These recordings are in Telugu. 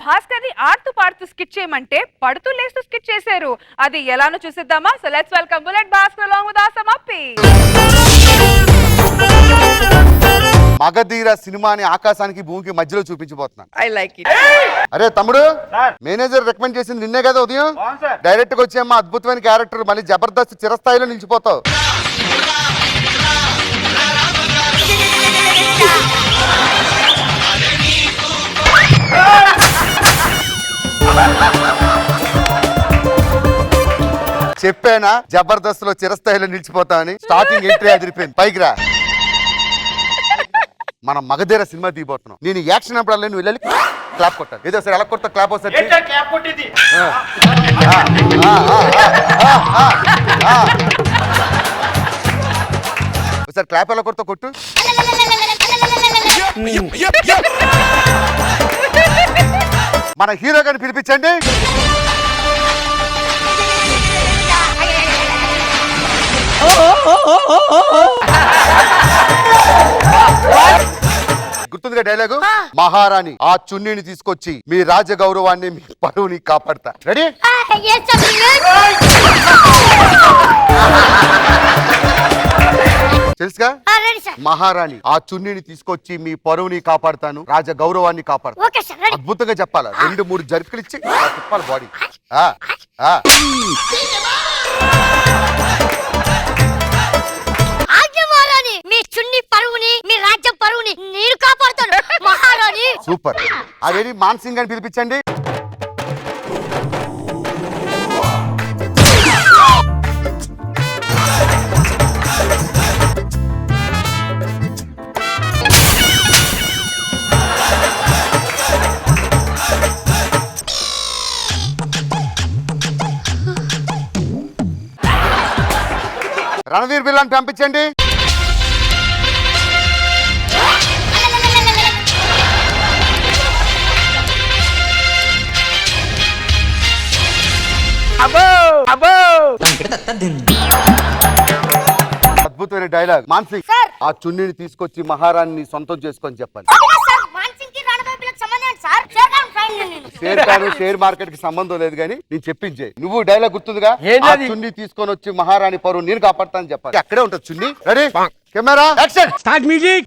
భాస్కర్ ని ఆడుతూ పాడుతూ స్కిట్ చేయమంటే పడుతూ లేస్తూ స్కిట్ చేశారు. అది ఎలానో చూసిద్దామా? So let's welcome Bullet Bhaskar along with Asam Appi. Magadheera సినిమాని ఆకాశానికి భూమికి మధ్యలో చూపించబోతున్నాను. I like it. అరే తమ్ముడు, మేనేజర్ రికమెండ్ చేసింది నిన్నే కదా ఉదయం? డైరెక్ట్ గా వచ్చేమ్మా, అద్భుతమైన క్యారెక్టర్, మళ్ళీ జబర్దస్త్ చిరస్థాయిలో నిలిచిపోతావు. చెప్పానా జబర్దస్త్ లో చిరస్థాయిలో నిలిచిపోతామని? స్టార్టింగ్ ఎంట్రీ అదిరిపోయింది. పైకి రా. మనం మగధీర సినిమా తీయబోతున్నాం. నేను యాక్షన్ అప్పుడు నువ్వు వెళ్ళి క్లాప్ కొట్టాలి. ఏదో సరే ఎలా కొడతా క్లాప్ వస్తుంది. ఒకసారి క్లాప్ ఎలా కొడతా కొట్టు. మన హీరో గారిని పిలిపించండి. గుర్తుందిగా డైలాగు? మహారాణి ఆ చున్నీని తీసుకొచ్చి మీ రాజ గౌరవాన్ని, మీ పరువుని కాపాడతా. రెడీ? తెలుసుగా? మహారాణి ఆ చున్నీని తీసుకొచ్చి మీ పరువుని కాపాడతాను, రాజ గౌరవాన్ని కాపాడతాను. అద్భుతంగా చెప్పాలా. 2-3 జరుపులు ఇచ్చి తిప్పాలి బాడీ. సూపర్. అదేది మాన్సింగ్ అని పిలిపించండి. రణవీర్ బిల్లాని పంపించండి. అద్భుతమైన డైలాగ్. మాన్సింగ్ ఆ చున్నీని తీసుకొచ్చి మహారాణిని సొంతం చేసుకొని చెప్పాలి. షేర్ మార్కెట్ కి సంబంధం లేదు కానీ నేను చెప్పించే. నువ్వు డైలాగ్ గుర్తుందిగా? చున్నీ తీసుకొని వచ్చి మహారాణి పరువు నేను కాపాడతానని చెప్పాలి. అక్కడే ఉంటుంది చున్నీ. Ready, camera, action, start music.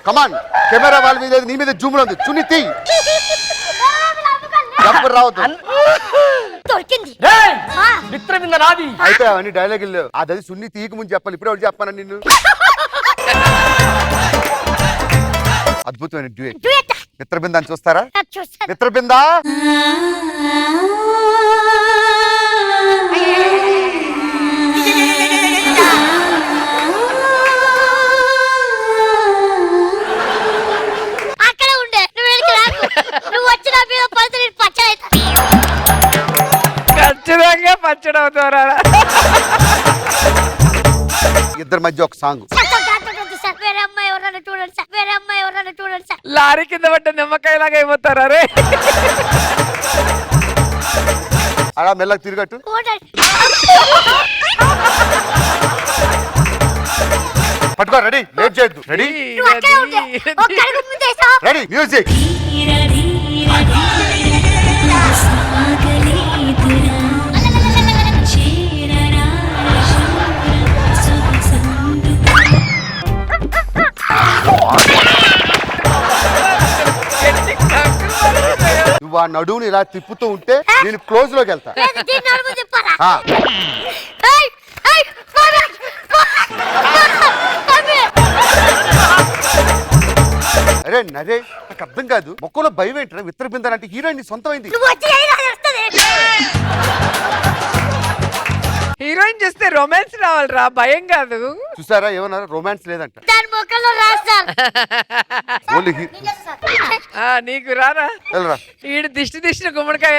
Come on, camera వాళ్ళ మీద, నీ మీద జూమ్ ఉంది. చున్ని తీ. రావద్దు. అయిపోయావని డైలాగ్ లేవు. అది సున్ని తీయక ముందు చెప్పాలి. ఇప్పుడు ఎవరు చెప్పాను నిన్ను? అద్భుతమైన డ్యూయట్. మిత్రబిందాన్ని చూస్తారా? మిత్రబిందా. పచ్చడవుతారా? ఇద్దరి మధ్య ఒక సాంగ్. లారీ కింద పడ్డ నిమ్మకాయలాగా అయిపోతారా రే? అలా మెల్లగా తిరగట్టు. పట్టుకో. రెడీ, లేట్ చేయొద్దు. Ready, ready, music. నువ్వు ఆ నడువుని ఇలా తిప్పుతూ ఉంటే నేను క్లోజ్ లోకి వెళ్తా. అరే నరే, నాకు అర్థం కాదు. మొక్కలో భయం ఏంటరా? మిత్రబిందా అంటే హీరోయిన్ సొంతమైంది. హీరోయిన్ చూస్తే రొమాన్స్ రావాలరా, భయం కాదు. చూసారా ఏమన్నారు? రొమాన్స్ లేదంట. నీకు రారా? ఈడు దిష్టి గుమ్మడికాయ.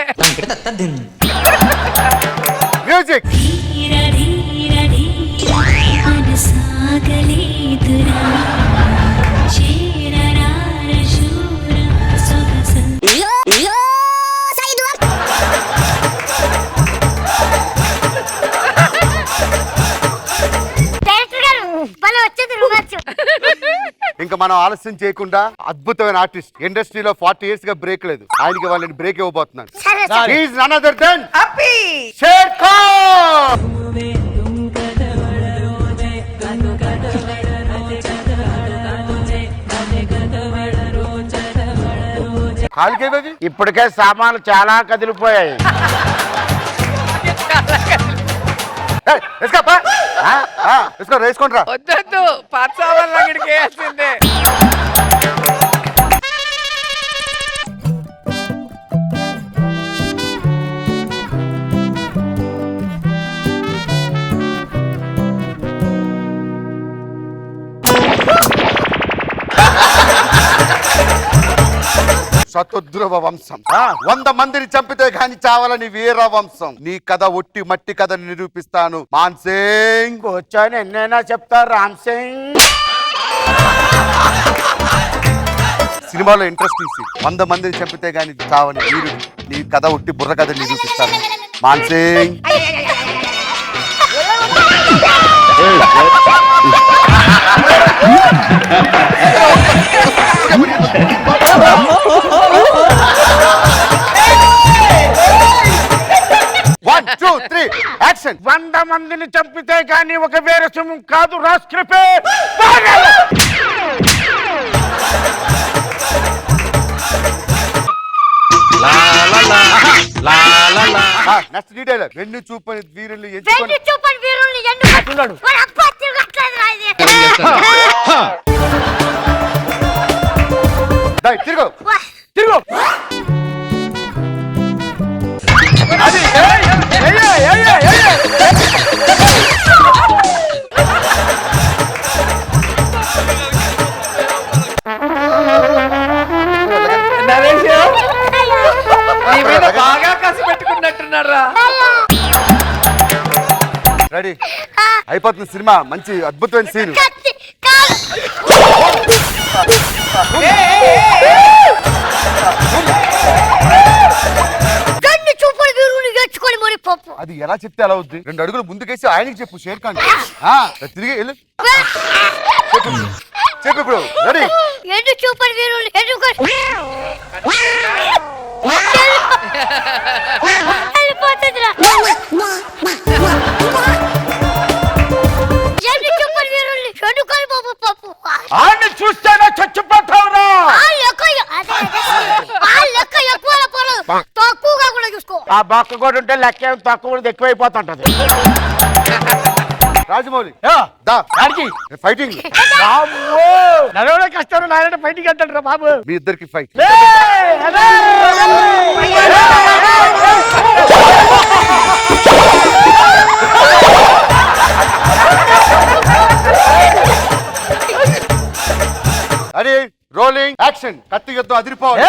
మ్యూజిక్. ఇంకా మనం ఆలస్యం చేయకుండా అద్భుతమైన ఆర్టిస్ట్ ఇండస్ట్రీలో 40 years గా బ్రేక్ లేదు, ఆయనకి వాళ్ళని బ్రేక్ ఇవ్వబోతున్నాను. He is none other than happy Sher Khan. కాలికేవి ఇప్పటికే సామాన్లు చాలా కదిలిపోయాయి. వేసుకోండి రా. వద్దొద్దు పాత సామాన్లు అక్కడికి వేయాల్సిందే. శతద్రువ వంశం 100 మందిని చంపితే గాని చావాలని వీర వంశం. నీ కథ ఒట్టి మట్టి కథ నిరూపిస్తాను. మాన్ సింగ్ కూర్చొని ఎన్నైనా చెప్తారు రామ్ సింగ్. సినిమాలో ఇంట్రెస్ట్ తీసి 100 మందిని చంపితే గాని చావని వీరుడు. నీ కథ ఒట్టి బుర్ర కథ నిరూపిస్తాను. Maan Singh One, 2, 3, action. 100 మందిని చంపితే కానీ ఒక వేరే సింహం కాదు రాస్క్రిపే. Next detail. వెన్ను చూపని వీరుల్ని తిరుగు తిరుగు. అది బాగా కసి పెట్టుకున్నట్టున్నారా? రెడీ అయిపోతుంది సినిమా. మంచి అద్భుతమైన సీన్. అది ఎలా చెప్తే ఎలా అవుద్ది? 2 అడుగులు ముందుకేసి ఆయనకి చెప్పు షేర్ ఖాన్. తిరిగి వెళ్ళు చెప్పు ఇప్పుడు. రెడీ ఆడిని చూస్తేనే చచ్చిపోతావురా. ఆ బొక్క కూడా ఉంటే లెక్క తక్కువ ఎక్కువైపోతుంటది. రాజమౌళి ఫైటింగ్. నడవడే కష్టం, నాయన ఫైటింగ్ అంటాడు రా బాబు. మీ ఇద్దరికి ఫైట్. అరే రోలింగ్ యాక్షన్. కత్తి యుద్ధం అదిరిపోవాలి.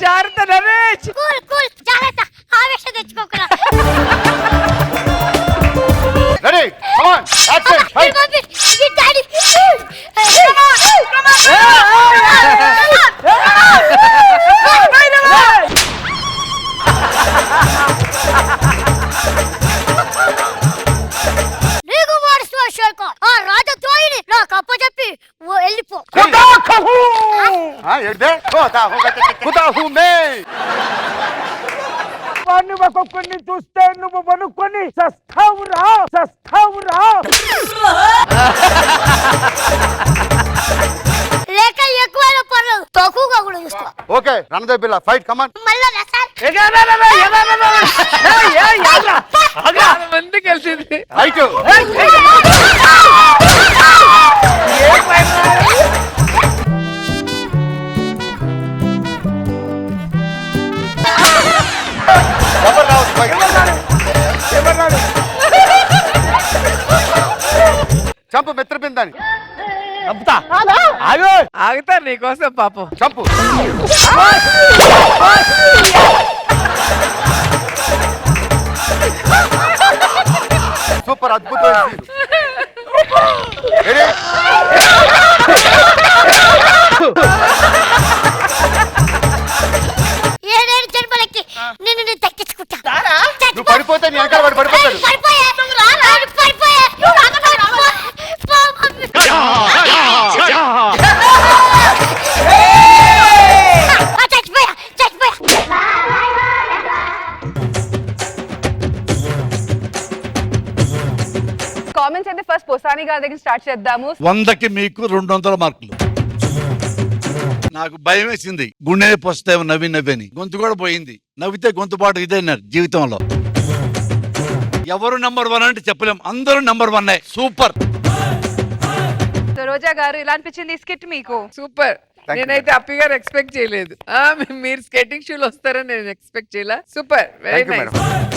జాగ్రత్త Naresh. Ready come on action fight. ఒక్కొక్కరిని చూస్తే నువ్వు వనుక్కొని సస్తావురా. లేక ఎక్కువైనా పర్లేదు, తక్కువగా కూడా చూసుకో. ఓకే రణదేవ్ బిల్లా ఫైట్ కమాన్. ముందుకు వెళ్తుంది ఫైట్. చంపు మిత్రబిందాన్ని. చంపుతా. ఆగుతారు నీకోసం పాపం. చంపు. సూపర్ అద్భుతమైన ఫస్ట్ పోసాని గారి దగ్గర స్టార్ట్ చేద్దాము. 100కి మీకు 200 మార్కులు. నాకు భయం వేసింది, గుండె పొస్తాయేమో నవ్వని. గొంతు కూడా పోయింది. నవ్వితే గొంతు పాటు ఇదే జీవితంలో. ఎవరు నెంబర్ 1 అంటే చెప్పలేం, అందరూ నెంబర్ 1. సూపర్. సో రోజా గారు ఇలా అనిపించింది ఈ స్కిట్ మీకు? సూపర్. Thank you, నేనైతే అప్పి గారు ఎక్స్పెక్ట్ చేయలేదు. మీరు స్కేటింగ్ షూలు వస్తారని నేను ఎక్స్పెక్ట్ చేయలే. Super, very thank you nice. Madam.